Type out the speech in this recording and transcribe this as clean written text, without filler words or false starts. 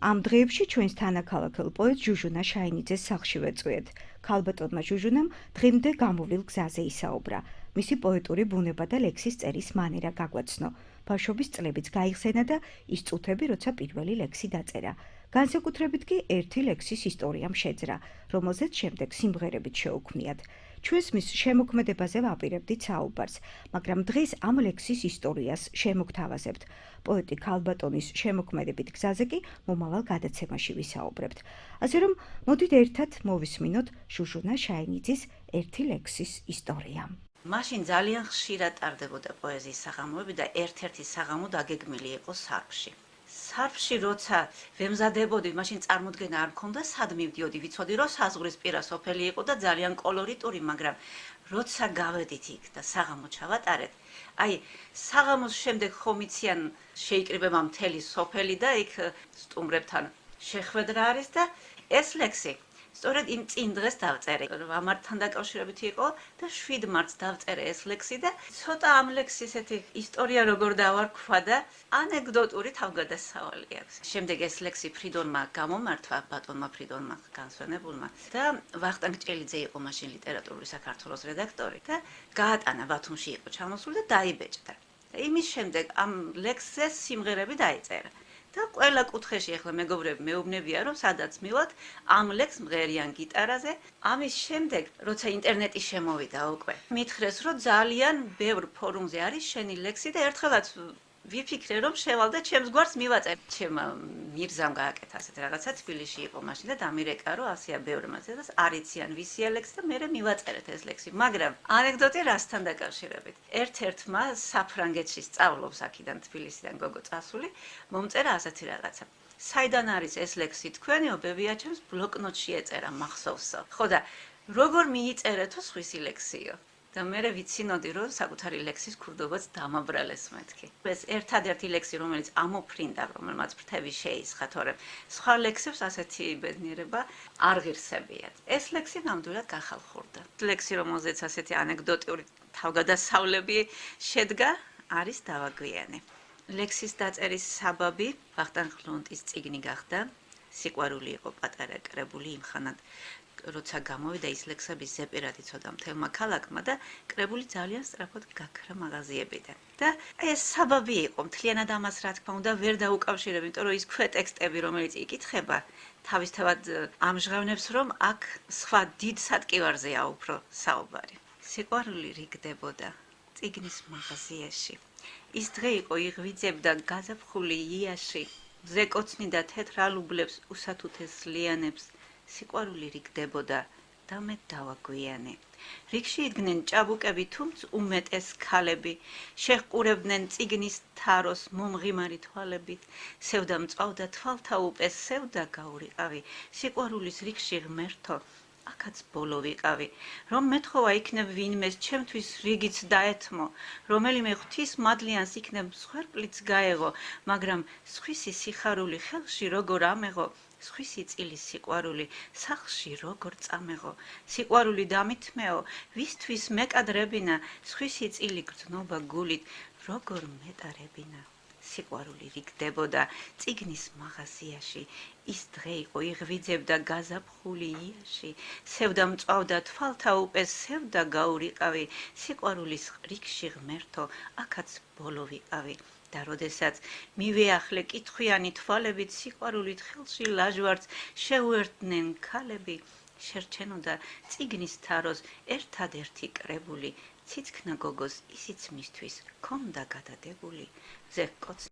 ამ დღეებში ჩვენს თანაქალაქელ პოეტ ჟუჟუნა შაინიძეს სახლში ვეწვიეთ. ქალბატონმა ჟუჟუნამ დღემდე გამოვლილ გზაზე ისაუბრა. მისი პოეტური ბუნება და ლექსის წერის მანერა გაგვაცნო. ბავშვობის წლებიც გაიხსენა და ის წუთები, როცა პირველი ლექსი დაწერა. განსაკუთრებით კი ერთი ლექსის ისტორიამ შეძრა, რომელზეც შემდეგ სიმღერებით შეუქმნიათ. ჩვენს მის შემოქმედებაზე ვაპირებდით საუბარს, მაგრამ დღეს ამ ლექსის ისტორიას შემოგთავაზებთ. პოეტი ქალბატონის შემოქმედებით გზაზე კი მომავალ გადაცემაში ვისაუბრებთ. ასე რომ, მოდით ერთად მოვისმინოთ ჟუჟუნა შაინიძის ერთი ლექსის ისტორია. მაშინ ძალიან ხშირად ტარდებოდა პოეზიის საღამოები და ერთ-ერთი საღამო დაგეგმილი იყო სარფში. სარფში როცა ვემზადებოდი, მაშინ წარმოდგენა არ მქონდა, სად მივდიოდი, ვიცოდი, რომ საზღვრის პირა სოფელი იყო და ძალიან კოლორიტური, მაგრამ როცა გავედით იქ და საღამო ჩავატარეთ, აი, საღამოს შემდეგ ხომ იციან შეიკრიბება მთელი სოფელი და იქ სტუმრებთან შეხვედრა არის და ეს ლექსი სწორედ იმ წინ დღეს დავწერე. ამართან დაკავშირებით იყო და 7 მარტს დავწერე ეს ლექსი და ცოტა ამ ლექსის ესეთი ისტორია როგორ დავარქვა და ანეკდოტური თავგადასავალი აქვს. შემდეგ ეს ლექსი ფრიდონმა გამომართვა, ბატონმა ფრიდონმა განსვენებულმა და ვახტანგ ჭელიძე იყო მაშინ ლიტერატურული საქართველოს რედაქტორი და გაატანა ბათუმში იყო ჩამოსული და დაიბეჭდა. იმის შემდეგ ამ ლექსზე სიმღერები დაიწერა. და ყველა კუთხეში ახლა მეგობრები მეუბნებია რომ სადაც მივალთ ამ ლექს მღერიან გიტარაზე. ამის შემდეგ როცა ინტერნეტი შემოვიდა უკვე მითხრეს რომ ძალიან ბევრ ფორუმზე არის შენი ლექსი და ერთხელაც ვიფიქრე რომ შევალ და ჩემს გვარს მივაწერ. ჩემ მირზამ გააკეთა ასეთ რაღაცა თბილისში იყო მაშინ და დამირეკა რომ ასეა ბევრმა ზედას არიციან ვისია ლექსი და მე მივაწერეთ ეს ლექსი. მაგრამ ანეკდოტი რასთან დაკავშირებით. ერთ-ერთმა საფრანგეთში სწავლობს აქედან თბილისიდან გოგო წასული, მომწერა ასეთი რაღაცა. საიდან არის ეს ლექსი თქვენიო, ბებია ჩემს ბლოკნოტში ეწერა მახსოვსო. ხო და როგორ მიიწერეთო სხვისი ლექსიო? და მე ვიცინოდი რომ საკუთარი ლექსის ქურდობაც დამაბრალეს მეთქი. ეს ერთადერთი ლექსი რომელიც ამოფრინდა, რომელმაც ფრთები შეისხა, თორემ სხვა ლექსებს ასეთი ბედნიერება არ ღირსებიათ. ეს ლექსი ნამდვილად გახალხურდა. ლექსი რომელზეც ასეთი ანეკდოტური თავგადასავლები შედგა, არის დავაგვიანე. ლექსის დაწერის საბაბი ვახტანგ ლონტის წიგნი გახდა. სიყვარული იყო პატარა კრებული იმხანად როცა გამოვიდა ის ლექსები ზეპირად იცოდა მთელმა ქალაქმა და კრებული ძალიან სწრაფად გაქრა მაღაზიებიდან. და ეს საბაბი იყო მთლიანად ამას რა თქმა უნდა ვერ დაუკავშირებ, იმიტომ რომ ის ქვეტექსტები რომელიც იკითხება თავისთავად ამჟღავნებს რომ აქ სხვა დიდ სატკივარზეა უფრო საუბარი. სიყვარული რიგდებოდა წიგნის მაღაზიაში. ის დღე იყო იღვიძებდა გაზაფხული იაში, მზე კოცნიდა თეთრ ალუბლებს უსათუთეს ლიანებს. სიყვარული რიგდებოდა და მე დავაგვიანე. რიგში იდგნენ ჭაბუკები, თუმც უმეტეს ქალები, შეჰყურებდნენ წიგნის თაროს მომღიმარი თვალებით, სევდა მწვავდა თვალთა უპეს, სევდა გაურიყავი, სიყვარულის რიგში ღმერთო, აქაც ბოლო ვიყავი, რომ მეთხოვა იქნებ ვინმეს ჩემთვის რიგიც დაეთმო, რომელიმე ღვთის მადლიანს იქნებ მსხვერპლიც გაეღო, მაგრამ სხვისი სიხარული ხელში როგორ ამეღო, სხვისი წილის სიყვარული სახლში როგორ წამეღო, სიყვარული დამითმეო, ვისთვის მეკადრებინა, სხვისი წილი გრძნობა გულით, როგორ მეტარებინა. სიყვარული რიგდებოდა წიგნის მაღაზიაში, ის დღე იყო იღვიძებდა გაზაფხული იაში, სევდა მწვავდა თვალთა უპეს, სევდა გაურიყავი, სიყვარულის რიგში ღმერთო, აქაც ბოლო ვიყავი. და როდესაც მივეახლე კითხვიანი თვალებით სიყვარულით ხელში ლაჟვარდს შეუერთდნენ ქალები, შერჩენოდა წიგნის თაროს ერთადერთი კრებული, ციცქნა გოგოს ისიც მისთვის ქონდა გადადებული. ზე კოც